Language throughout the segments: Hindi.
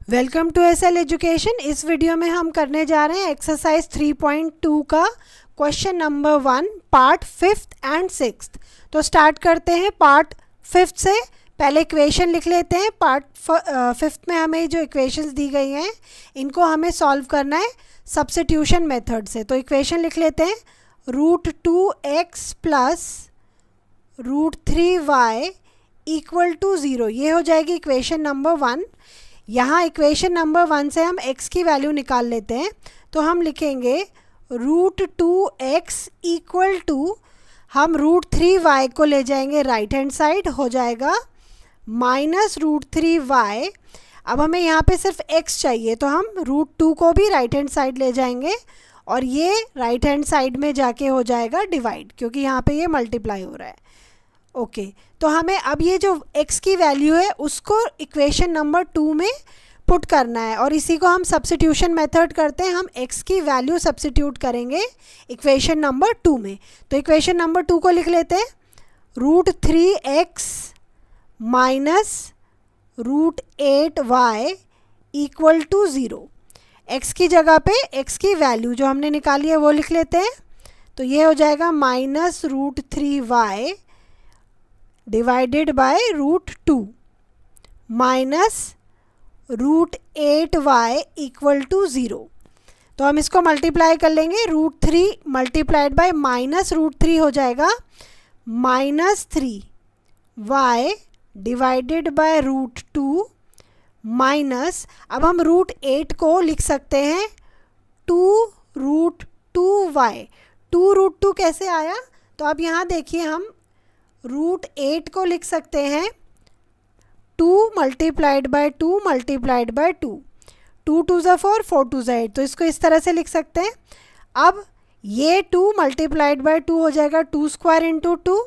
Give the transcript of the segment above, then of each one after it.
Welcome to SL education. इस वीडियो में हम करने जा रहे हैं एक्सरसाइज 3.2 का question number 1 part 5th and 6th। तो स्टार्ट करते हैं पार्ट 5th से। पहले इक्वेशन लिख लेते हैं। पार्ट 5th में हमें जो इक्वेशंस दी गई हैं इनको हमें सॉल्व करना है सब्स्टिट्यूशन मेथड से। तो इक्वेशन लिख लेते हैं √2x plus √3y equal to 0। ये हो जाएगी इक्वेशन नंबर 1। यहाँ इक्वेशन नंबर 1 से हम x की वैल्यू निकाल लेते हैं। तो हम लिखेंगे √2x इक्वल टू, हम √3y को ले जाएंगे राइट हैंड साइड, हो जाएगा माइनस √3y। अब हमें यहाँ पे सिर्फ x चाहिए तो हम √2 को भी राइट हैंड साइड ले जाएंगे और ये राइट हैंड साइड में जाके हो जाएगा डिवाइड, क्योंकि यहाँ पे ये मल्टीप्लाई हो रहा है। ओके तो हमें अब ये जो x की वैल्यू है उसको इक्वेशन नंबर 2 में पुट करना है और इसी को हम सब्स्टिट्यूशन मेथड करते हैं। हम x की वैल्यू सब्स्टिट्यूट करेंगे इक्वेशन नंबर 2 में। तो इक्वेशन नंबर 2 को लिख लेते हैं √3x minus √8y equal to 0। x की जगह पे x की वैल्यू जो हमने निकाली है वो लिख लेते हैं। तो ये हो जाएगा minus √3y divided by √2 minus √8y equal to 0। तो हम इसको मल्टीप्लाई कर लेंगे। √3 मल्टीप्लाइड बाय माइनस √3 हो जाएगा minus 3y divided by √2 minus, अब हम √8 को लिख सकते हैं 2√2y। 2√2 कैसे आया? तो अब यहाँ देखिए हम √8 को लिख सकते हैं 2 मल्टीप्लाइड बाय 2 मल्टीप्लाइड बाय 2। 2 2 ज़ा 4, 4 2 ज़ा 8। तो इसको इस तरह से लिख सकते हैं। अब ये 2 मल्टीप्लाइड बाय 2 हो जाएगा 2 स्क्वायर इंटू 2,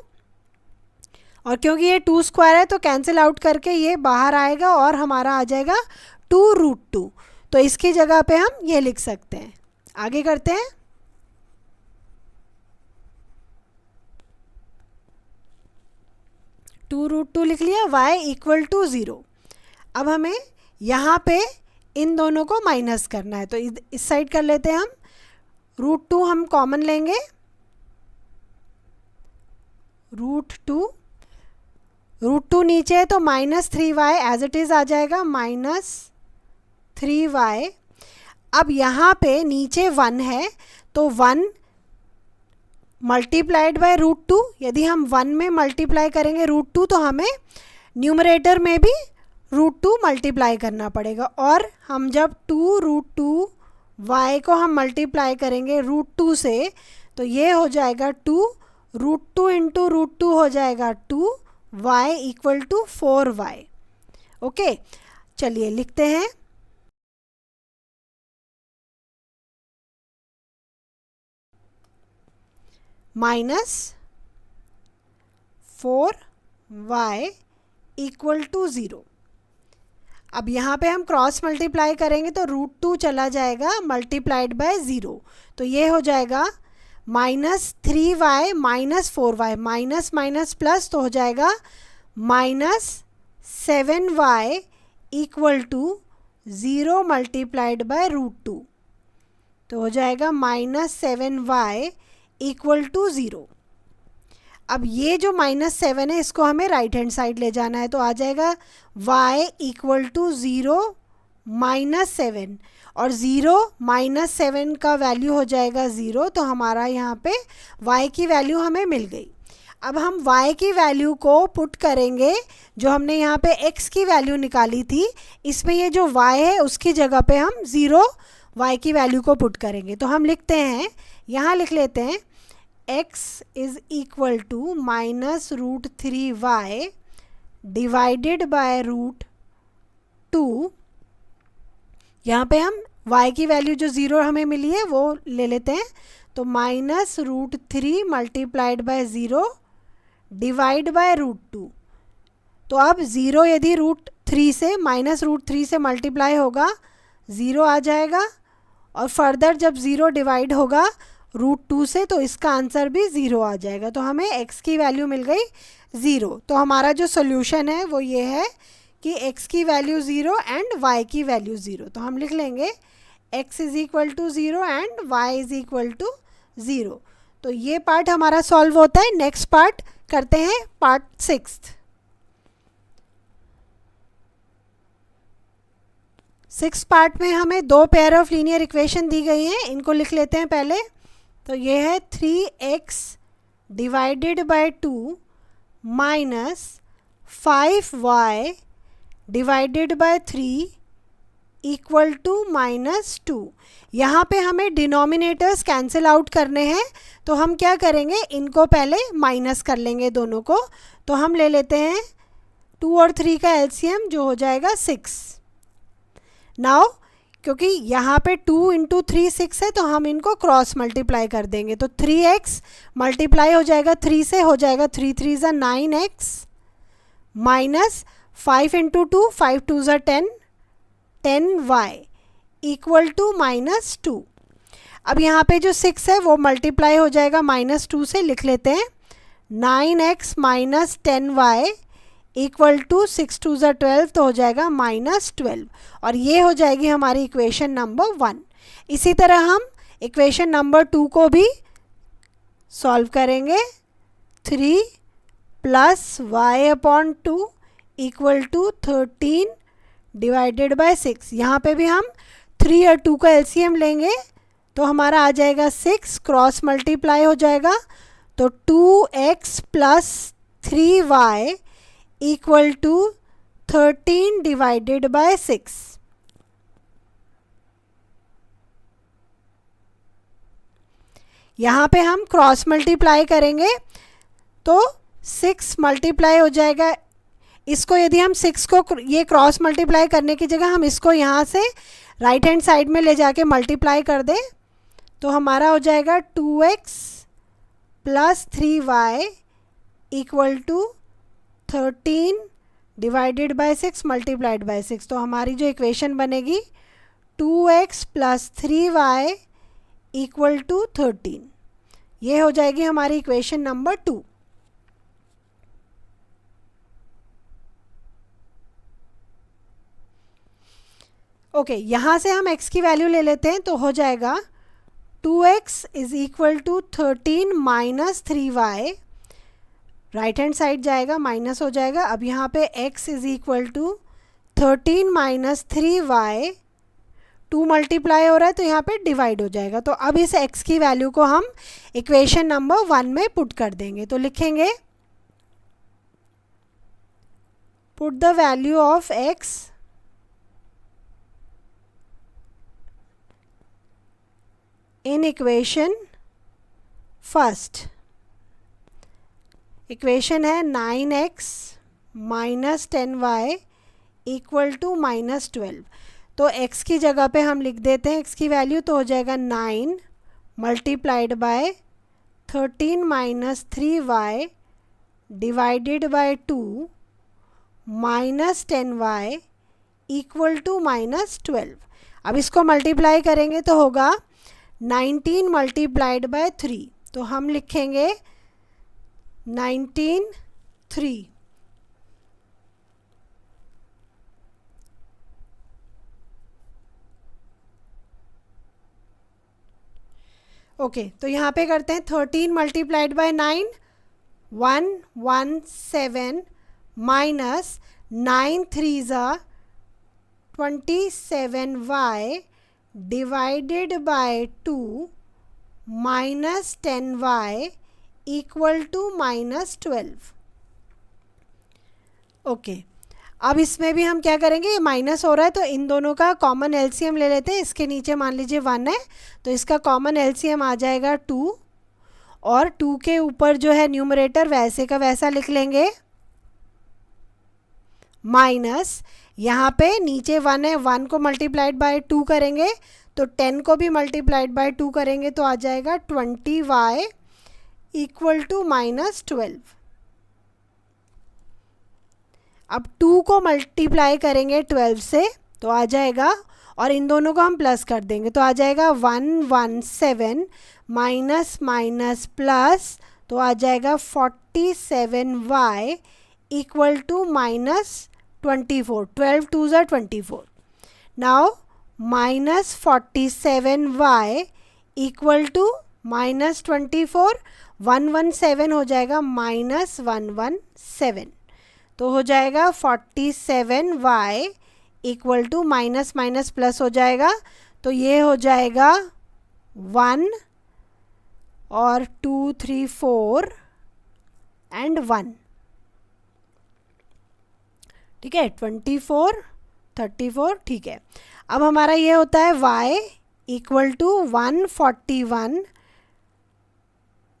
और क्योंकि ये 2 स्क्वायर है तो कैंसिल आउट करके ये बाहर आएगा और हमारा आ जाएगा 2√2। तो इसकी जगह पे हम ये लिख सकते हैं। आगे करते हैं। √2 लिख लिया, y इक्वल टू 0। अब हमें यहाँ पे इन दोनों को माइनस करना है तो इस साइड कर लेते हैं हम। √2 हम कॉमन लेंगे, √2 नीचे है तो minus 3y as it is आ जाएगा माइनस 3y। अब यहाँ पे नीचे 1 है तो 1 मल्टीप्लाइड बाय √2। यदि हम 1 में मल्टीप्लाई करेंगे √2 तो हमें न्यूमरेटर में भी √2 मल्टीप्लाई करना पड़ेगा, और हम जब 2√2y को हम मल्टीप्लाई करेंगे √2 से तो ये हो जाएगा 2, √2 इंटू √2 हो जाएगा 2y equal to 4y। Okay चलिए लिखते हैं। Minus 4y equal to 0। अब यहाँ पे हम क्रॉस मल्टीप्लाई करेंगे तो √2 चला जाएगा मल्टीप्लाइड बाय 0। तो ये हो जाएगा minus 3y minus 4y, minus minus plus तो हो जाएगा minus 7y equal to 0 multiplied by √2। तो हो जाएगा माइनस 7y इक्वल टू 0। अब ये जो माइनस 7 है इसको हमें राइट हैंड साइड ले जाना है तो आ जाएगा y इक्वल टू 0 माइनस 7, और 0 माइनस 7 का वैल्यू हो जाएगा 0। तो हमारा यहाँ पे y की वैल्यू हमें मिल गई। अब हम y की वैल्यू को पुट करेंगे, जो हमने यहाँ पे x की वैल्यू निकाली थी इसमें ये जो y है उसकी जगह पे हम 0 y की वैल्यू को पुट करेंगे। तो हम लिखते हैं, यहाँ लिख लेते हैं x is equal to minus √3y divided by √2। यहाँ पे हम y की वैल्यू जो 0 हमें मिली है वो ले लेते हैं। तो minus √3 multiplied by 0 divide by √2। तो अब 0 यदि √3 से माइनस √3 से मल्टीप्लाई होगा 0 आ जाएगा, और फर्दर जब 0 डिवाइड होगा √2 से तो इसका आंसर भी 0 आ जाएगा। तो हमें x की वैल्यू मिल गई 0। तो हमारा जो सोल्यूशन है वो ये है कि x की वैल्यू 0 एंड y की वैल्यू 0। तो हम लिख लेंगे x is equal to 0 and y is equal to 0। तो ये पार्ट हमारा सॉल्व होता है। नेक्स्ट पार्ट करते हैं, पार्ट 6 पार्ट में हमें दो पेयर ऑफ लीनियर इक्वेशन दी गई हैं, इनको लिख लेते हैं पहले। तो ये है 3x divided by 2 minus 5y divided by 3 equal to -2। यहाँ पे हमें डिनोमिनेटर्स कैंसिल आउट करने हैं, तो हम क्या करेंगे, इनको पहले माइनस कर लेंगे दोनों को। तो हम ले लेते हैं 2 और 3 का एलसीएम, जो हो जाएगा 6। नाउ क्योंकि यहाँ पे 2 इंटू 3 6 है, तो हम इनको क्रॉस मल्टीप्लाई कर देंगे। तो 3x मल्टीप्लाई हो जाएगा 3 से, हो जाएगा 3 3 ज़ा 9x माइनस 5 इंटू 2 5 2 ज़ा 10 10y इक्वल टू -2। अब यहाँ पे जो 6 है वो मल्टीप्लाई हो जाएगा -2 से, लिख लेते हैं 9x minus 10y equal to 6 2 ज़ा 12, तो हो जाएगा -12। और ये हो जाएगी हमारी इक्वेशन नंबर 1। इसी तरह हम इक्वेशन नंबर 2 को भी सॉल्व करेंगे। 3 plus y upon 2 equal to 13 divided by 6। यहाँ पे भी हम 3 और 2 का एलसीएम लेंगे, तो हमारा आ जाएगा 6, क्रॉस मल्टीप्लाई हो जाएगा। तो 2x plus 3y equal to 13 divided by 6। यहाँ पे हम क्रॉस मल्टीप्लाई करेंगे, तो 6 मल्टीप्लाई हो जाएगा। इसको यदि हम 6 को ये क्रॉस मल्टीप्लाई करने की जगह हम इसको यहाँ से राइट हैंड साइड में ले जाके मल्टीप्लाई कर दें, तो हमारा हो जाएगा 2x plus 3y equal to 13 divided by 6 multiplied by 6। तो हमारी जो इक्वेशन बनेगी 2x plus 3y equal to 13। ये हो जाएगी हमारी इक्वेशन नंबर 2। ओके, यहाँ से हम x की वैल्यू ले लेते हैं, तो हो जाएगा 2x is equal to 13 minus 3y। Right hand side जाएगा, माइनस हो जाएगा। अब यहाँ पे x is equal to 13 minus 3y, 2 multiply हो रहा है तो यहाँ पे डिवाइड हो जाएगा। तो अब इस x की वैल्यू को हम इक्वेशन नंबर 1 में पुट कर देंगे। तो लिखेंगे put the value of x in equation first. Equation है 9x minus 10y equal to -12। तो x की जगह पे हम लिख देते हैं x की वैल्यू, तो हो जाएगा 9 multiplied by 13 minus 3y divided by 2 minus 10y equal to -12। अब इसको मल्टीप्लाई करेंगे तो होगा 19 मल्टीप्लाइड बाय 3। तो हम लिखेंगे 19 3। ओके, तो यहाँ पे करते हैं 13 मल्टीप्लाइड बाय 9 117 माइनस 9 3 ज़ा 27y divided by 2 minus 10y equal to -12। Okay, अब इसमें भी हम क्या करेंगे, ये माइनस हो रहा है तो इन दोनों का कॉमन एलसीएम ले लेते हैं। इसके नीचे मान लीजिए 1 है, तो इसका कॉमन एलसीएम आ जाएगा 2, और 2 के ऊपर जो है न्यूमरेटर वैसे का वैसा लिख लेंगे, माइनस यहाँ पे नीचे 1 है, 1 को मल्टीप्लाइड बाय 2 करेंगे तो 10 को भी मल्टीप्लाइड बाय 2 करेंगे तो आ जाएगा 20y इक्वल टू -12। अब 2 को मल्टीप्लाई करेंगे 12 से तो आ जाएगा, और इन दोनों को हम प्लस कर देंगे तो आ जाएगा 117 माइनस माइनस प्लस, तो आ जाएगा 47y equal to -12। 24, 12 2s are 24. Now minus 47y equal to minus 24, 117 हो जाएगा माइनस 117, तो हो जाएगा 47y equal to minus minus plus हो जाएगा, तो ये हो जाएगा 1 और 2 3 4 एंड 1, ठीक है, 24 34, ठीक है। अब हमारा ये होता है y equal to 141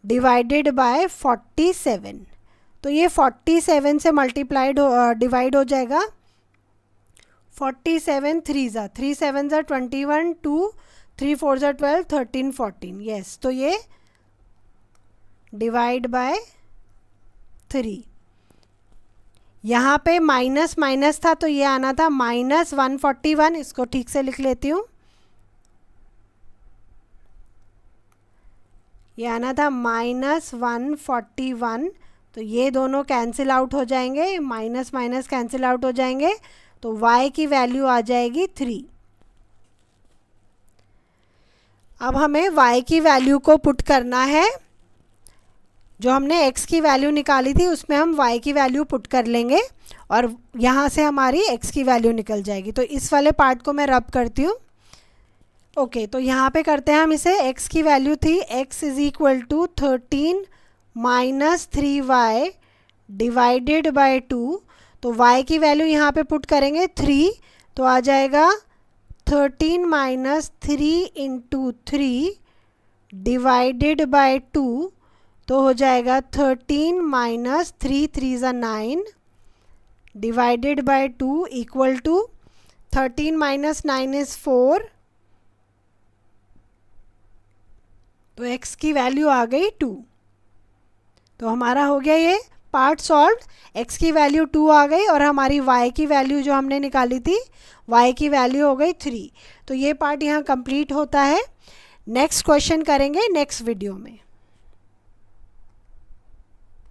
divided by 47, तो ये 47 से मल्टीप्लाइड डिवाइड हो जाएगा, 47 3 ज़ा 3 7 ज़ा 21, 2 3 4 ज़ा 12, 13 14, यस, तो ये डिवाइड बाय 3। यहाँ पे माइनस माइनस था तो ये आना था माइनस 141, इसको ठीक से लिख लेती हूँ, ये आना था माइनस 141, तो ये दोनों कैंसिल आउट हो जाएंगे, माइनस माइनस कैंसिल आउट हो जाएंगे, तो y की वैल्यू आ जाएगी 3। अब हमें y की वैल्यू को पुट करना है, जो हमने x की वैल्यू निकाली थी उसमें हम y की वैल्यू पुट कर लेंगे और यहाँ से हमारी x की वैल्यू निकल जाएगी। तो इस वाले पार्ट को मैं रब करती हूँ। ओके, तो यहाँ पे करते हैं हम इसे, x की वैल्यू थी x is equal to 13 minus 3y divided by 2, तो y की वैल्यू यहाँ पे पुट करेंगे 3, तो आ जाएगा 13 माइनस 3 इंटू 3 डिवाइडेड बाय 2, तो हो जाएगा 13 माइनस 3 3 ज़ा 9 divided by 2 equal to 13 minus 9 is 4, तो x की वैल्यू आ गई 2। तो हमारा हो गया ये पार्ट सॉल्व, x की वैल्यू 2 आ गई और हमारी y की वैल्यू जो हमने निकाली थी y की वैल्यू हो गई 3। तो ये पार्ट यहाँ कंप्लीट होता है। नेक्स्ट क्वेश्चन करेंगे नेक्स्ट वीडियो में।